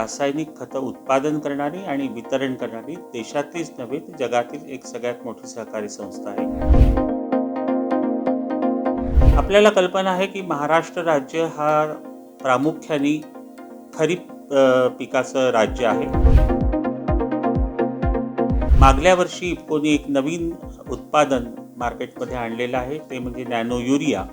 रासायनिक खतं उत्पादन करणारी आणि वितरण करणारी देशातलीच नव्हे तर जगातील एक सगळ्यात मोठी सहकारी संस्था आहे. आपल्याला कल्पना आहे की महाराष्ट्र राज्य हा प्रामुख्याने खरीप पिकाचं राज्य आहे. मागल्या वर्षी इफ्कोने एक नवीन उत्पादन मार्केटमध्ये आणलेलं आहे, ते म्हणजे नॅनो युरिया.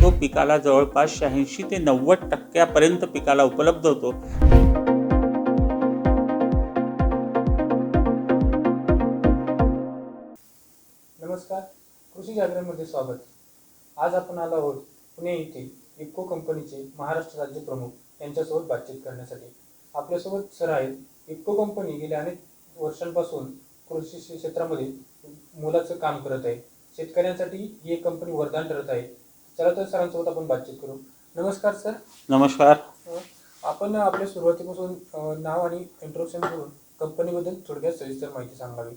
तो पिकाला जवळपास 86 ते 90% पिकाला उपलब्ध होतो. नमस्कार, कृषी जागरणमध्ये स्वागत. आज आपण आलो आहोत पुणे येथे इफ्को कंपनीचे महाराष्ट्र राज्य प्रमुख यांच्यासोबत बातचीत करण्यासाठी. आपल्यासोबत सर आहेत. इफ्को कंपनी गेल्या अनेक वर्षांपासून कृषी क्षेत्रामध्ये मोलाचं काम करत आहे. शेतकऱ्यांसाठी ही एक कंपनी वरदान ठरत आहे. चला तर सरांसोबत आपण बातचीत करू. नमस्कार सर. नमस्कार. आपण आपल्या सुरुवातीपासून नाव आणि इंट्रोडक्शन करून कंपनीबद्दल थोडक्यात सविस्तर माहिती सांगावी.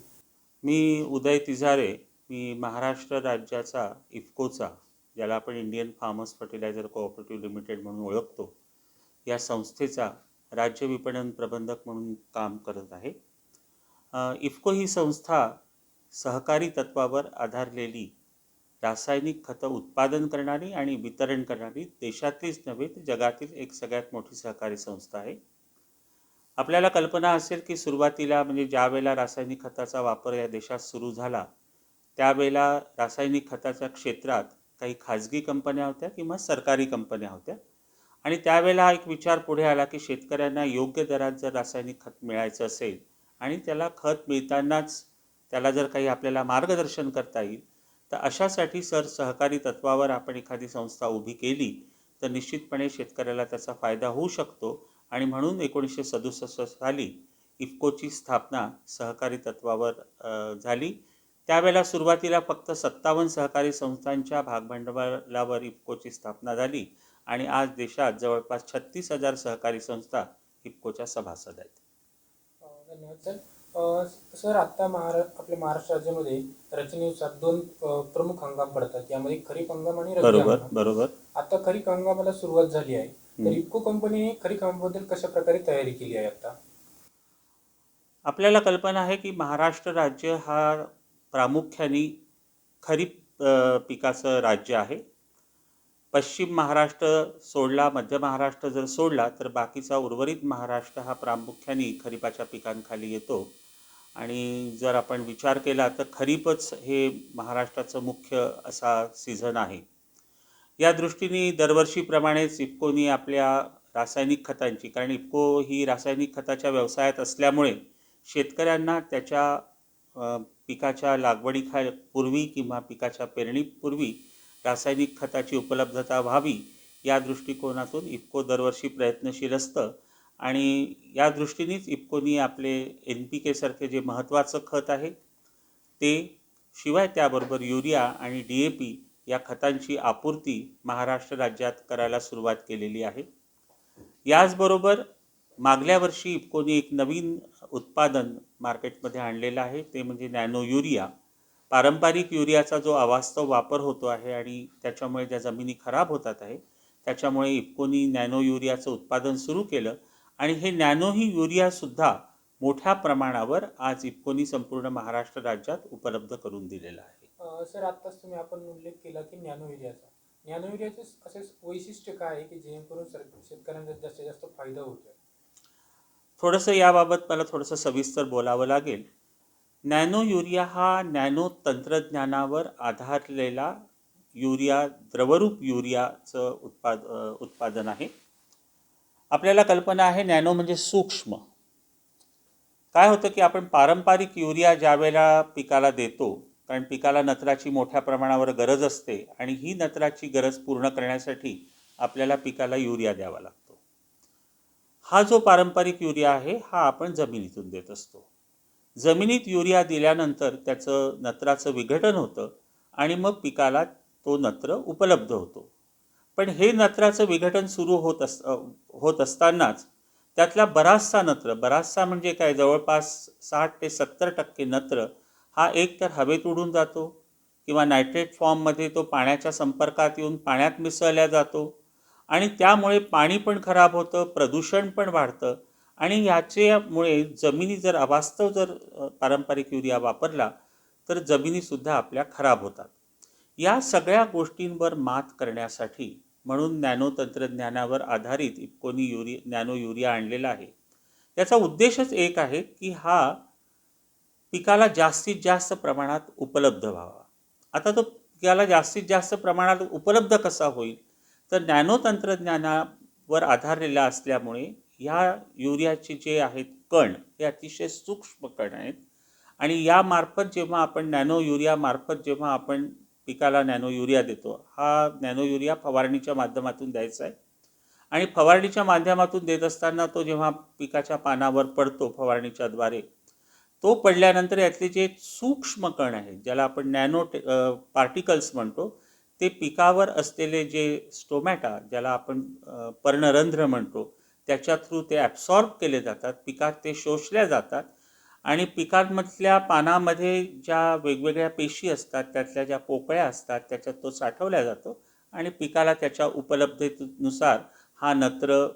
मी उदय तिजारे. मी महाराष्ट्र राज्याचा इफ्कोचा, ज्याला आपण Indian Farmers Fertiliser Cooperative Limited म्हणून ओळखतो, या संस्थेचा राज्य विपणन प्रबंधक म्हणून काम करत आहे. इफ्को ही संस्था सहकारी तत्वावर आधारलेली रासायनिक खतं उत्पादन करणारी आणि वितरण करणारी देशातलीच नव्हे तर जगातील एक सगळ्यात मोठी सहकारी संस्था आहे. आपल्याला कल्पना असेल की सुरुवातीला म्हणजे ज्या वेळेला रासायनिक खताचा वापर या देशात सुरू झाला त्यावेळेला रासायनिक खताच्या क्षेत्रात काही खाजगी कंपन्या होत्या किंवा सरकारी कंपन्या होत्या. आणि त्यावेळेला एक विचार पुढे आला की शेतकऱ्यांना योग्य दरात जर रासायनिक खत मिळायचं असेल आणि त्याला खत मिळतानाच त्याला जर काही आपल्याला मार्गदर्शन करता येईल तर अशासाठी सहकारी तत्वावर आपण एखादी संस्था उभी केली तर निश्चितपणे शेतकऱ्याला त्याचा फायदा होऊ शकतो. आणि म्हणून 1967 साली इफ्कोची स्थापना सहकारी तत्वावर झाली. त्यावेळेला सुरुवातीला फक्त 57 सहकारी संस्थांच्या भागभांडवलावर इफ्कोची स्थापना झाली आणि आज देशात जवळपास 36,000 सहकारी संस्था इफ्कोच्या सभासद आहेत. धन्यवाद सर. सर, आता आपल्या महाराष्ट्र राज्यामध्ये रचनेनुसार दोन प्रमुख हंगाम पडतात. यामध्ये खरीप हंगाम आणि रब्बी हंगाम. बरोबर. आता खरीप हंगामाला सुरुवात झाली आहे. तर इफ्को कंपनीने खरीप हंगामाबद्दल कशा प्रकारे तयारी केली आहे आता? आपल्याला कल्पना आहे की महाराष्ट्र राज्य हा प्रामुख्याने खरीप पिकाचं राज्य आहे. पश्चिम महाराष्ट्र सोडला, मध्य महाराष्ट्र जर सोडला तर बाकीचा उर्वरित महाराष्ट्र हा प्रामुख्याने खरीपाच्या पिकांखाली येतो. आणि जर आपण विचार केला तर खरीपच हे महाराष्ट्राचं मुख्य असा सीझन आहे. या दृष्टीने दरवर्षीप्रमाणेच इफ्कोनी आपल्या रासायनिक खतांची, कारण इफ्को ही रासायनिक खताच्या व्यवसायात असल्यामुळे शेतकऱ्यांना त्याच्या पिकाच्या लागवडीपूर्वी किंवा पिकाच्या पेरणीपूर्वी रासायनिक खताची उपलब्धता व्हावी या दृष्टिकोनातून इफ्को दरवर्षी प्रयत्नशील असतं. आणि या दृष्टीनेच इफ्कोनी आपले NPK सारखे जे महत्त्वाचं खत आहे ते, शिवाय त्याबरोबर युरिया आणि DAP या खतांची आपूर्ती महाराष्ट्र राज्यात करायला सुरुवात केलेली आहे. याचबरोबर मागल्या वर्षी इफ्कोनी एक नवीन उत्पादन मार्केटमध्ये आणलेलं आहे, ते म्हणजे नॅनो युरिया. पारंपरिक युरियाचा जो अवास्तव वापर होतो आहे आणि त्याच्यामुळे ज्या जमिनी खराब होतात आहे त्याच्यामुळे इफ्कोनी नॅनो युरियाचं उत्पादन सुरू केलं. आणि हे नॅनो ही युरियासुद्धा मोठ्या प्रमाणावर आज इफ्कोनी संपूर्ण महाराष्ट्र राज्यात उपलब्ध करून दिलेलं आहे. सर, आत्ताच आपण उल्लेख केला की नॅनो युरियाचे असे वैशिष्ट्य काय आहे की जेणेकरून शेतकऱ्यांना जास्तीत जास्त फायदा होतो? थोडंसं याबाबत मला थोडंसं सविस्तर बोलावं लागेल. नॅनो युरिया हा नॅनो तंत्रज्ञानावर आधारलेला युरिया, द्रवरूप युरियाचं उत्पादन आहे. आपल्याला कल्पना आहे नॅनो म्हणजे सूक्ष्म. काय होतं की आपण पारंपरिक युरिया ज्या वेळेला पिकाला देतो, कारण पिकाला नत्राची मोठ्या प्रमाणावर गरज असते आणि ही नत्राची गरज पूर्ण करण्यासाठी आपल्याला पिकाला युरिया द्यावा लागतो. हा जो पारंपरिक युरिया आहे हा आपण जमिनीतून देत असतो. जमिनीत युरिया दिल्यानंतर त्याचं नत्राचं विघटन होतं आणि मग पिकाला तो नत्र उपलब्ध होतो. पण हे नत्राचं विघटन सुरू होत असतानाच त्यातला बराचसा म्हणजे काय, जवळपास 60 ते 70% नत्र हा एक तर हवेत उडून जातो किंवा नायट्रेट फॉर्ममध्ये तो पाण्याच्या संपर्कात येऊन पाण्यात मिसळला जातो आणि त्यामुळे पाणी पण खराब होतं, प्रदूषण पण वाढतं आणि याच्यामुळे जमिनी जर अवास्तव जर पारंपरिक युरिया वापरला तर जमिनीसुद्धा आपल्या खराब होतात. या सगळ्या गोष्टींवर मात करण्यासाठी म्हणून नॅनो तंत्रज्ञानावर आधारित इफ्कोनी नॅनो युरिया आणलेला आहे. याचा उद्देशच एक आहे की हा पिकाला जास्तीत जास्त प्रमाणात उपलब्ध व्हावा. आता तो पिकाला जास्तीत जास्त प्रमाणात उपलब्ध कसा होईल, तर नॅनो तंत्रज्ञानावर आधारलेला असल्यामुळे ह्या युरियाचे जे आहेत कण हे अतिशय सूक्ष्म कण आहेत आणि यामार्फत जेव्हा आपण नॅनो युरिया मार्फत जेव्हा आपण पिकाला नॅनो युरिया देतो, हा नॅनो युरिया फवारणीच्या माध्यमातून द्यायचा आहे आणि फवारणीच्या माध्यमातून देत असताना तो जेव्हा पिकाच्या पानावर पडतो फवारणीच्याद्वारे, तो पडल्यानंतर यातले जे सूक्ष्म कण आहेत ज्याला आपण नॅनो पार्टिकल्स म्हणतो, ते पिकावर असलेले जे स्टोमॅटा ज्याला आपण पर्णरंध्र म्हणतो त्याच्या थ्रू ते ॲब्सॉर्ब केले जातात, पिकात ते शोषल्या जातात आणि पिकांमधल्या पानामध्ये ज्या वेगवेगळ्या पेशी असतात त्यातल्या ज्या पोकळ्या असतात त्याच्यात तो साठवला जातो आणि पिकाला त्याच्या उपलब्धतेनुसार हा नत्र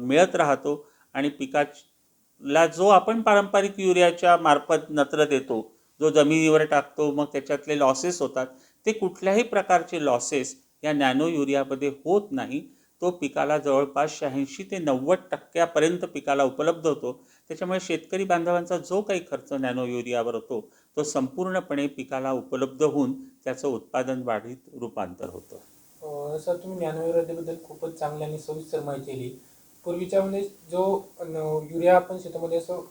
मिळत राहतो आणि पिकाला जो आपण पारंपरिक युरियाच्या मार्फत नत्र देतो, जो जमिनीवर टाकतो मग त्याच्यातले लॉसेस होतात, ते कुठल्याही प्रकारचे लॉसेस या नॅनो युरियामध्ये होत नाही. तो पिकाला जवळपास 86 ते 90% पिकाला उपलब्ध होतो. त्याच्यामुळे शेतकरी बांधवांचा जो काही खर्च नॅनो युरियावर होतो तो संपूर्णपणे पिकाला उपलब्ध होऊन त्याचं उत्पादन वाढीत रूपांतर होतं. सर, तुम्ही नॅनो युरियाबद्दल खूपच चांगली आणि सविस्तर माहिती दिली. पूर्वीच्यामध्ये जो युरिया आपण शेतामध्ये असं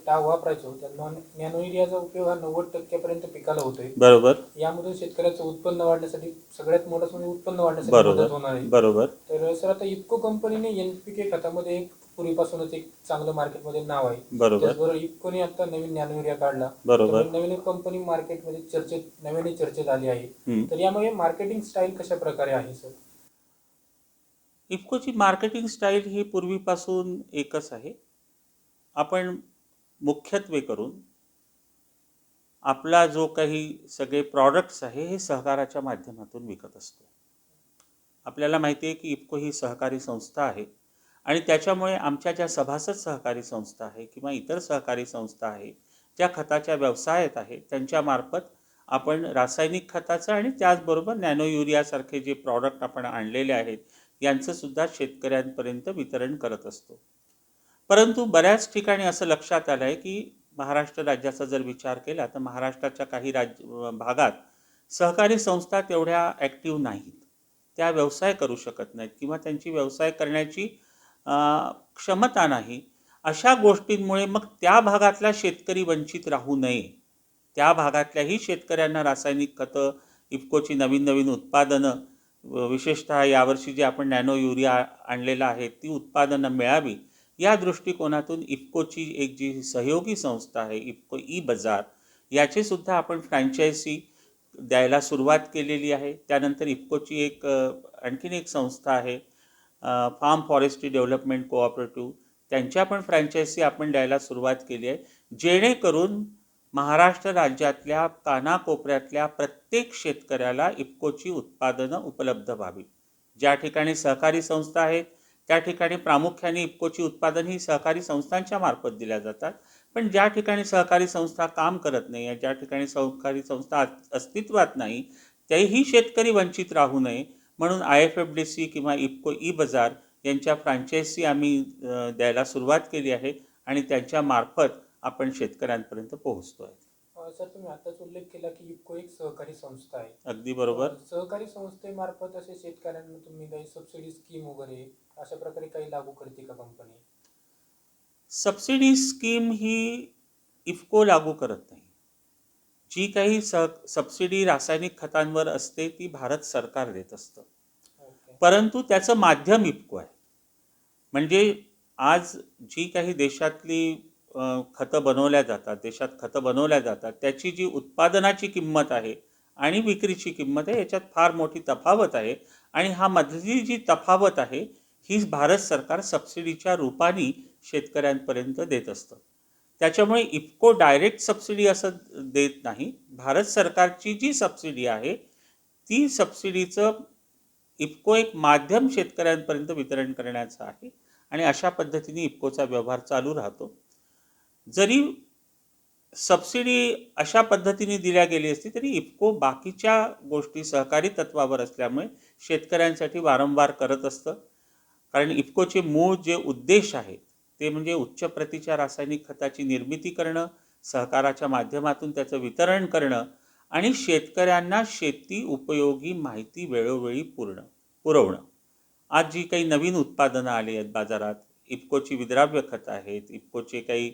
वापरायचो, त्या नॅनो युरियाचा उपयोग हा 90% पिकाला होतोय. बरोबर यामधून शेतकऱ्याचं उत्पन्न वाढण्यासाठी सगळ्यात मोठं म्हणजे उत्पन्न वाढण्यासाठी बरोबर मदत होणार आहे. बरोबर तर सर, आता इफ्को कंपनीने NPK खतामध्ये एक पूर्वीपासूनच एक चांगलं मार्केटमध्ये नाव आहे. बरोबर त्याचबरोबर इफ्कोने आता नवीन नॅनो युरिया काढला. बरोबर तर नवीन कंपनी मार्केटमध्ये नव्याने चर्चेत आली आहे. हं. तर यामध्ये मार्केटिंग स्टाईल कशा प्रकारे आहे सर? इफ्कोची मार्केटिंग स्टाईल ही पूर्वीपासून एकच आहे. आपण मुख्यत्वे करून आपला जो काही सगळे प्रॉडक्ट्स आहे हे सहकाराच्या माध्यमातून विकत असतो. आपल्याला माहिती आहे की इफ्को ही सहकारी संस्था आहे आणि त्याच्यामुळे आमच्या ज्या सभासद सहकारी संस्था आहे किंवा इतर सहकारी संस्था आहे ज्या खताच्या व्यवसायात आहे त्यांच्यामार्फत आपण रासायनिक खताचं आणि त्याचबरोबर नॅनो युरियासारखे जे प्रॉडक्ट आपण आणलेले आहेत यांचंसुद्धा शेतकऱ्यांपर्यंत वितरण करत असतो. परंतु बऱ्याच ठिकाणी असं लक्षात आलं आहे की महाराष्ट्र राज्याचा जर विचार केला तर महाराष्ट्राच्या काही भागात सहकारी संस्था तेवढ्या ॲक्टिव्ह नाहीत, त्या व्यवसाय करू शकत नाहीत किंवा त्यांची व्यवसाय करण्याची क्षमता नाही. अशा गोष्टींमुळे मग त्या भागातला शेतकरी वंचित राहू नये, त्या भागातल्याही शेतकऱ्यांना रासायनिक खतं, इफ्कोची नवीन नवीन उत्पादनं, विशेषतः यावर्षी जे आपण नॅनो युरिया आणलेला आहे ती उत्पादनं मिळावी या दृष्टिकोनातून इफ्कोची एक जी सहयोगी संस्था आहे इफ्को ई बाजार, याचीसुद्धा आपण फ्रँचायझी द्यायला सुरुवात केलेली आहे. त्यानंतर इफ्कोची एक आणखीन एक संस्था आहे फार्म फॉरेस्ट्री डेव्हलपमेंट कोऑपरेटिव्ह, त्यांच्या पण फ्रँचायझी आपण द्यायला सुरुवात केली आहे, जेणेकरून महाराष्ट्र राज्यातल्या कानाकोपऱ्यातल्या प्रत्येक शेतकऱ्याला इफ्कोची उत्पादनं उपलब्ध व्हावी. ज्या ठिकाणी सहकारी संस्था आहेत त्या ठिकाणी प्रामुख्याने इफ्कोची उत्पादन ही सहकारी संस्थांच्या मार्फत दिल्या जातात. पण ज्या ठिकाणी सहकारी संस्था काम करत नाही आहे, ज्या ठिकाणी सहकारी संस्था अस्तित्वात नाही, तेही शेतकरी वंचित राहू नये म्हणून IFFDC किंवा इफ्को ई बाजार यांच्या फ्रँचायझी आम्ही द्यायला सुरुवात केली आहे आणि त्यांच्या मार्फत आपण शेतकऱ्यांपर्यंत पोहोचतो आहे. सर, तुम्ही आताच उल्लेख केला की इफ्को एक सहकारी संस्था आहे. अगदी बरोबर. सहकारी संस्थेमार्फत असे शेतकऱ्यांना तुम्ही काही सबसिडी स्कीम वगैरे अशा प्रकारे काही लागू करते का कंपनी? सबसिडी स्कीम ही इफ्को लागू करत नाही. जी काही सबसिडी रासायनिक खतांवर असते ती भारत सरकार देत असतं. परंतु त्याचं माध्यम इफ्को आहे. म्हणजे आज जी काही देशातली खतं बनवल्या जातात, देशात खतं बनवल्या जातात त्याची जी उत्पादनाची किंमत आहे आणि विक्रीची किंमत आहे याच्यात फार मोठी तफावत आहे आणि हा मधली जी तफावत आहे ही भारत सरकार सबसिडीच्या रूपाने शेतकऱ्यांपर्यंत देत असतं. त्याच्यामुळे इफ्को डायरेक्ट सबसिडी असं देत नाही. भारत सरकारची जी सबसिडी आहे ती सबसिडीचं इफको एक माध्यम शेतकऱ्यांपर्यंत वितरण करण्याचं आहे आणि अशा पद्धतीने इफकोचा व्यवहार चालू राहतो. जरी सबसिडी अशा पद्धतीने दिल्या गेली असती तरी इफको बाकीच्या गोष्टी सहकारी तत्वावर असल्यामुळे शेतकऱ्यांसाठी वारंवार करत असतं. कारण इफकोचे मूळ जे उद्देश आहेत ते म्हणजे उच्च प्रतीच्या रासायनिक खताची निर्मिती करणं, सहकाराच्या माध्यमातून त्याचं वितरण करणं आणि शेतकऱ्यांना शेती उपयोगी माहिती वेळोवेळी पुरवणं. आज जी काही नवीन उत्पादनं आली आहेत बाजारात, इफकोची विद्राव्य खतं आहेत, इफकोचे काही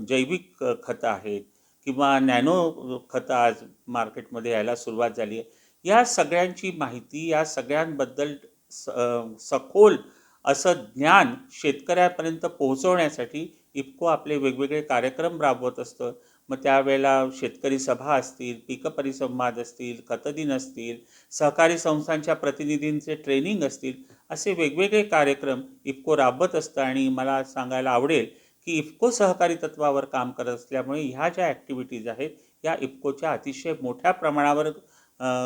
जैविक खतं आहेत किंवा नॅनो खतं आज मार्केटमध्ये यायला सुरुवात झाली आहे. या सगळ्यांची माहिती, या सगळ्यांबद्दल सखोल असं ज्ञान शेतकऱ्यापर्यंत पोहोचवण्यासाठी इफको आपले वेगवेगळे कार्यक्रम राबवत असतं. मग त्यावेळेला शेतकरी सभा असतील, पीक परिसंवाद असतील, खतदिन असतील, सहकारी संस्थांच्या प्रतिनिधींचे ट्रेनिंग असतील, असे वेगवेगळे कार्यक्रम इफको राबवत असतं. आणि मला सांगायला आवडेल की इफको सहकारी तत्वावर काम करत असल्यामुळे ह्या ज्या ॲक्टिव्हिटीज आहेत या इफकोच्या अतिशय मोठ्या प्रमाणावर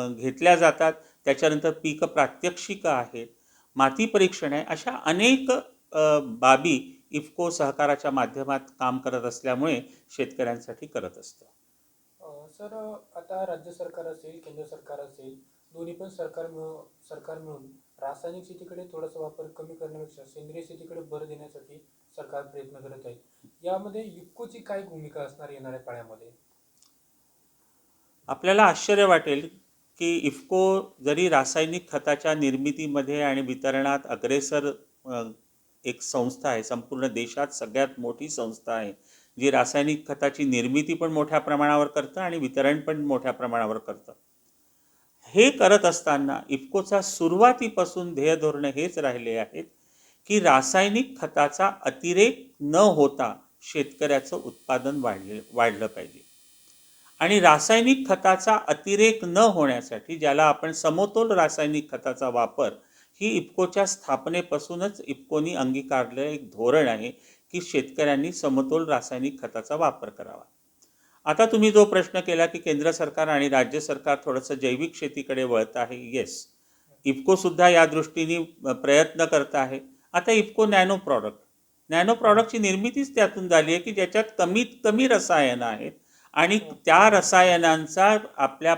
घेतल्या जातात. त्याच्यानंतर पीक प्रात्यक्षिकं आहेत, माती परीक्षण आहे, अशा अनेक बाबी इफको सहकाराच्या माध्यमात काम करत असल्यामुळे शेतकऱ्यांसाठी करत असतं. सर, आता राज्य सरकार असेल, केंद्र सरकार असेल, दोन्ही पण सरकार मिळून रासायनिक शेतीकडे थोडासा वापर कमी करण्यापेक्षा सेंद्रिय शेतीकडे भर देण्यासाठी सरकार प्रयत्न करत आहे. यामध्ये इफकोची काय भूमिका असणार येणाऱ्या काळामध्ये? आपल्याला आश्चर्य वाटेल की इफको जरी रासायनिक खताच्या निर्मितीमध्ये आणि वितरणात अग्रेसर एक संस्था आहे, संपूर्ण देशात सगळ्यात मोठी संस्था आहे जी रासायनिक खताची निर्मिती पण मोठ्या प्रमाणावर करतं आणि वितरण पण मोठ्या प्रमाणावर करतं. हे करत असताना इफकोचा सुरुवातीपासून ध्येय धोरणं हेच राहिले आहेत की रासायनिक खताचा अतिरेक न होता शेतकऱ्याचं उत्पादन वाढलं पाहिजे. आणि रासायनिक खताचा अतिरेक न होण्यासाठी ज्याला आपण समतोल रासायनिक खताचा वापर, ही इफकोच्या स्थापनेपासूनच इफकोनी अंगीकारलं एक धोरण आहे की शेतकऱ्यांनी समतोल रासायनिक खताचा वापर करावा. आता तुम्ही जो प्रश्न केला की केंद्र सरकार आणि राज्य सरकार थोडंसं जैविक शेतीकडे वळत आहे, येस, इफकोसुद्धा या दृष्टीने प्रयत्न करत आहे. आता इफको नॅनो प्रॉडक्टची निर्मितीच त्यातून झाली आहे की ज्याच्यात कमीत कमी रसायनं आहेत आणि त्या रसायनांचा आपल्या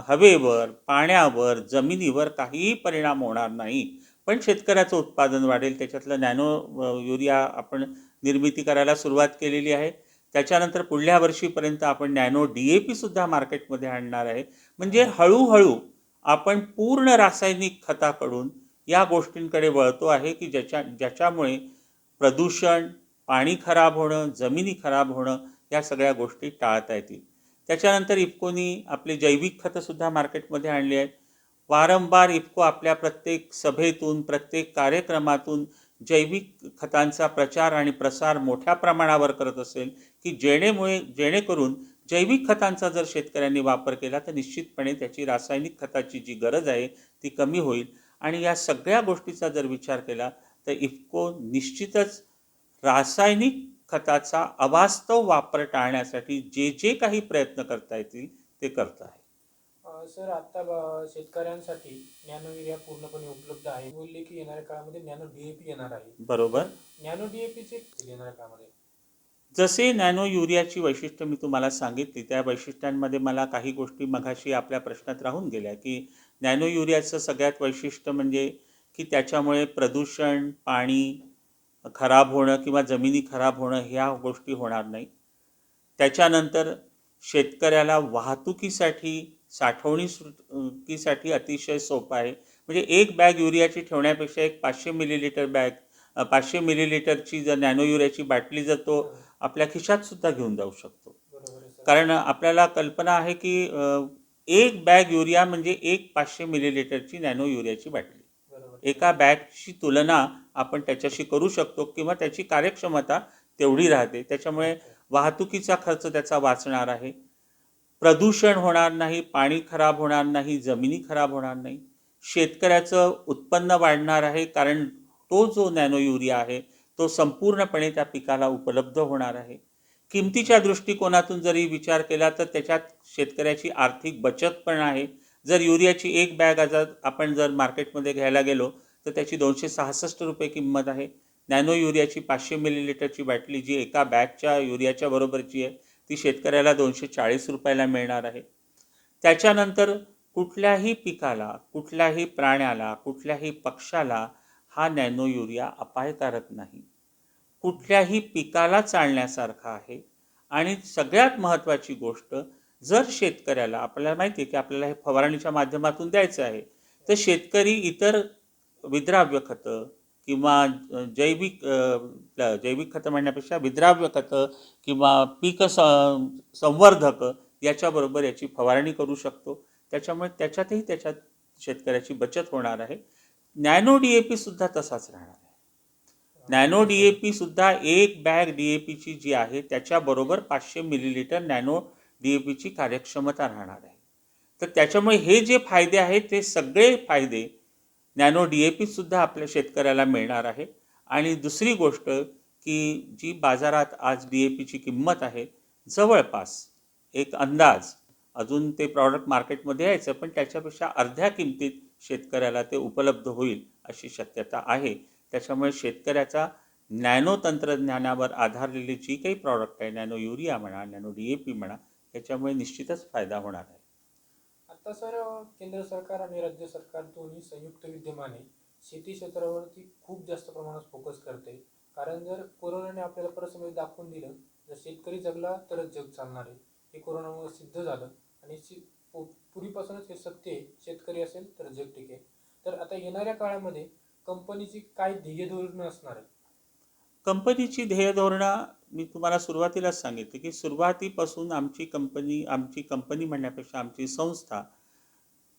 हवेवर, पाण्यावर, जमिनीवर काहीही परिणाम होणार नाही, पण शेतकऱ्याचं उत्पादन वाढेल. त्याच्यातलं नॅनो युरिया आपण निर्मिती करायला सुरुवात केलेली आहे. त्याच्यानंतर पुढल्या वर्षीपर्यंत आपण नॅनो DAP सुद्धा मार्केटमध्ये आणणार आहे. म्हणजे हळूहळू आपण पूर्ण रासायनिक खताकडून या गोष्टींकडे वळतो आहे की ज्याच्यामुळे प्रदूषण, पाणी खराब होणं, जमिनी खराब होणं या सगळ्या गोष्टी टाळता येतील. त्याच्यानंतर इफकोनी आपले जैविक खतंसुद्धा मार्केटमध्ये आणली आहेत. वारंवार इफको आपल्या प्रत्येक सभेतून, प्रत्येक कार्यक्रमातून जैविक खतांचा प्रचार आणि प्रसार मोठ्या प्रमाणावर करत असेल की जेणेकरून जैविक खतांचा जर शेतकऱ्यांनी वापर केला तर निश्चितपणे त्याची रासायनिक खताची जी गरज आहे ती कमी होईल. आणि या सगळ्या गोष्टीचा जर विचार केला तर इफको निश्चितच रासायनिक खताचा अवास्तव वापर टाळण्यासाठी जे काही प्रयत्न करता येतील ते करत आहे. सर, आता शेतकऱ्यांसाठी नॅनो युरिया पूर्णपणे उपलब्ध आहे. बोलले की येणाऱ्या काळामध्ये नॅनो DAP येणार आहे. बरोबर. नॅनो DAPचे येणाऱ्या काळामध्ये जसे नॅनो युरियाची वैशिष्ट्य मी तुम्हाला सांगितली, त्या वैशिष्ट्यांमध्ये मला काही गोष्टी मघाशी आपल्या प्रश्नात राहून गेल्या की नॅनो युरियाचं सगळ्यात वैशिष्ट्य म्हणजे की त्याच्यामुळे प्रदूषण, पाणी खराब होणं किंवा जमिनी खराब होणं ह्या गोष्टी होणार नाही. त्याच्यानंतर शेतकऱ्याला वाहतुकीसाठी, साठवणुकीसाठी अतिशय सोपं आहे. म्हणजे एक बॅग युरियाची ठेवण्यापेक्षा एक 500 मिलीलिटर 500 मिलीलिटरची जर नॅनो युरियाची बाटली जर तो आपल्या खिशात सुद्धा घेऊन जाऊ शकतो. बरोबर आहे सर. कारण आपल्याला कल्पना आहे की एक बॅग युरिया म्हणजे एक 500 मिलीलिटरची नॅनो युरियाची बाटली. बरोबर. एका बॅगची तुलना आपण त्याच्याशी करू शकतो किंवा त्याची कार्यक्षमता तेवढी राहते. त्याच्यामुळे वाहतुकीचा खर्च त्याचा वाचणार आहे, प्रदूषण होणार नाही, पाणी खराब होणार नाही, जमिनी खराब होणार नाही, शेतकऱ्याचं उत्पन्न वाढणार आहे कारण तो जो नॅनो युरिया आहे तो संपूर्णपणे त्या पिकाला उपलब्ध होणार आहे. किमतीच्या दृष्टिकोनातून जरी विचार केला तर त्याच्यात शेतकऱ्याची आर्थिक बचत पण आहे जर युरियाची एक बॅग आज आपण जर मार्केटमध्ये घ्यायला गेलो तर त्याची 266 रुपये किंमत आहे. नॅनो युरियाची 500 मिलीलिटरची बाटली जी एका बॅगच्या युरियाच्या बरोबरची आहे ती शेतकऱ्याला 240 रुपयाला मिळणार आहे. त्याच्यानंतर कुठल्याही पिकाला, कुठल्याही प्राण्याला, कुठल्याही पक्षाला हा नॅनो युरिया अपायकारक नाही. कुठल्याही पिकाला चालण्यासारखा आहे. आणि सगळ्यात महत्त्वाची गोष्ट, जर शेतकऱ्याला आपल्याला माहिती आहे की आपल्याला हे फवारणीच्या माध्यमातून द्यायचं आहे, तर शेतकरी इतर विद्राव्य खतं किंवा जैविक खतं म्हणण्यापेक्षा विद्राव्य खतं किंवा संवर्धक याच्याबरोबर याची फवारणी करू शकतो. त्याच्यामुळे त्याच्यात शेतकऱ्याची बचत होणार आहे. नॅनो DAP सुद्धा तसाच राहणार आहे. नॅनो DAP सुद्धा एक बॅग DAPची जी आहे त्याच्याबरोबर 500 मिलीलिटर नॅनो DAPची कार्यक्षमता राहणार आहे. तर त्याच्यामुळे हे जे फायदे आहेत ते सगळे फायदे नॅनो DAP सुद्धा आपल्या शेतकऱ्याला मिळणार आहे. आणि दुसरी गोष्ट की जी बाजारात आज DAPची किंमत आहे जवळपास एक अंदाज, अजून ते प्रॉडक्ट मार्केटमध्ये यायचं पण त्याच्यापेक्षा अर्ध्या किमतीत शेतकऱ्याला ते उपलब्ध होईल अशी शक्यता आहे. त्याच्यामुळे शेतकऱ्याचा नॅनो तंत्रज्ञानावर आधारलेली जी काही प्रॉडक्ट आहे, नॅनो युरिया म्हणा, नॅनो DAP म्हणा, याच्यामुळे निश्चितच फायदा होणार आहे. आता सर, केंद्र सरकार आणि राज्य सरकार दोन्ही संयुक्त विद्यमाने शेती क्षेत्रावरती खूप जास्त प्रमाणात फोकस करते. कारण जर कोरोनाने आपल्याला परसमय दाखवून दिलं, जर शेतकरी जगला तरच जग चालणार आहे. हे कोरोनामुळे सिद्ध झालं आणि पूर्वीपासूनच हे सत्य आहे, शेतकरी असेल तर जग टिकेल. तर आता येणाऱ्या काळामध्ये कंपनीची काय ध्येय धोरणं असणार आहे? कंपनीची ध्येय धोरणं मी तुम्हाला सुरुवातीलाच सांगितले की सुरुवातीपासून आमची कंपनी म्हणण्यापेक्षा आमची संस्था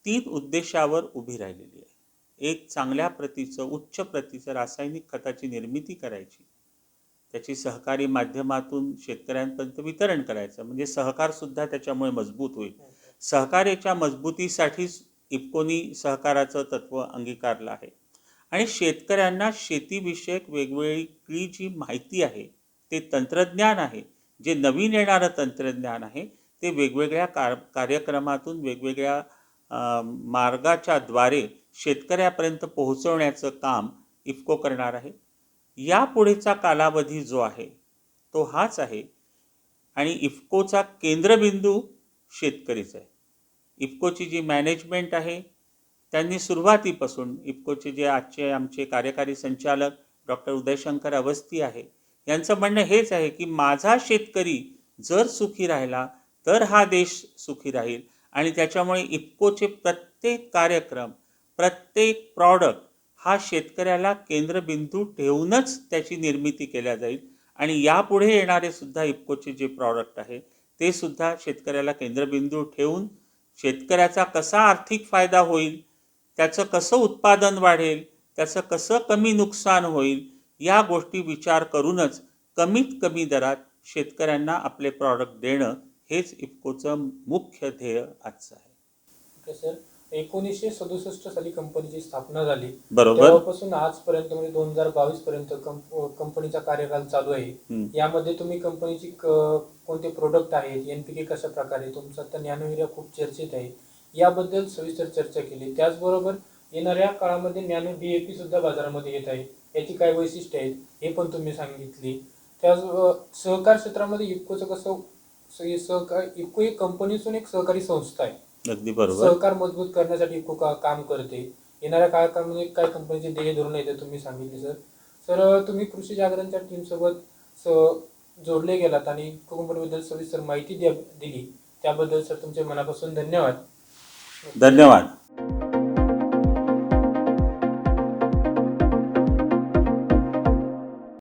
3 उद्देशावर उभी राहिलेली आहे. एक, चांगल्या प्रतीचं, उच्च प्रतीचं रासायनिक खताची निर्मिती करायची, त्याची सहकारी माध्यमातून शेतकऱ्यांपर्यंत वितरण करायचं, म्हणजे सहकारसुद्धा त्याच्यामुळे मजबूत होईल. सहकार्याच्या मजबूतीसाठीच इफ्कोनी सहकाराचं तत्त्व अंगीकारलं आहे. आणि शेतकऱ्यांना शेतीविषयक वेगवेगळी जी माहिती आहे, ते तंत्रज्ञान आहे, जे नवीन येणारं तंत्रज्ञान आहे, ते वेगवेगळ्या कार्यक्रमातून वेगवेगळ्या मार्गाच्या द्वारे शेतकऱ्यापर्यंत पोहोचवण्याचं काम इफ्को करणार आहे. यापुढेचा कालावधी जो आहे तो हाच आहे. आणि इफ्कोचा केंद्रबिंदू शेतकरीच आहे. इफ्कोची जी मॅनेजमेंट आहे त्यांनी सुरुवातीपासून, इफ्कोचे जे आजचे आमचे कार्यकारी संचालक डॉक्टर उदयशंकर अवस्थी आहे, यांचं म्हणणं हेच आहे की माझा शेतकरी जर सुखी राहिला तर हा देश सुखी राहील. आणि त्याच्यामुळे इफ्कोचे प्रत्येक कार्यक्रम, प्रत्येक प्रॉडक्ट हा शेतकऱ्याला केंद्रबिंदू ठेवूनच त्याची निर्मिती केल्या जाईल. आणि यापुढे येणारे सुद्धा इफ्कोचे जे प्रॉडक्ट आहे ते सुद्धा शेतकऱ्याला केंद्रबिंदू ठेवून शेतकऱ्याचा कसा आर्थिक फायदा होईल, त्याचं कसं उत्पादन वाढेल, त्याचं कसं कमी नुकसान होईल, या गोष्टी विचार करूनच कमीत कमी दरात शेतकऱ्यांना आपले प्रॉडक्ट देणं हेच इफ्कोचं मुख्य ध्येय आजचं आहे. ओके सर, 1967 साली कंपनीची स्थापना झाली. बरोबर. तेव्हापासून आजपर्यंत म्हणजे 2022 पर्यंत कंपनीचा कार्यकाल चालू आहे. यामध्ये तुम्ही कंपनीची कोणते प्रोडक्ट आहेत, NPK कशा प्रकारे, तुमचा आता नॅनो युरिया खूप चर्चेत आहे, याबद्दल सविस्तर चर्चा केली. त्याचबरोबर येणाऱ्या काळामध्ये नॅनो DAP सुद्धा बाजारामध्ये येत आहे, याची काय वैशिष्ट्ये आहेत हे पण तुम्ही सांगितली. त्याच सहकार क्षेत्रामध्ये इफ्कोचं कसं, इफ्को एक कंपनीतून एक सहकारी संस्था आहे. अगदी बरोबर. सहकार मजबूत करण्यासाठी इफ्को काम करते. येणाऱ्या काळामध्ये काय कंपनीचे ध्येय धोरण आहे ते तुम्ही सांगितले सर. सर, तुम्ही कृषी जागरणच्या टीमसोबत जोडले गेलात आणि इफ्को कंपनीबद्दल सविस्तर माहिती दिली, त्याबद्दल सर तुमचे मनापासून धन्यवाद. धन्यवाद.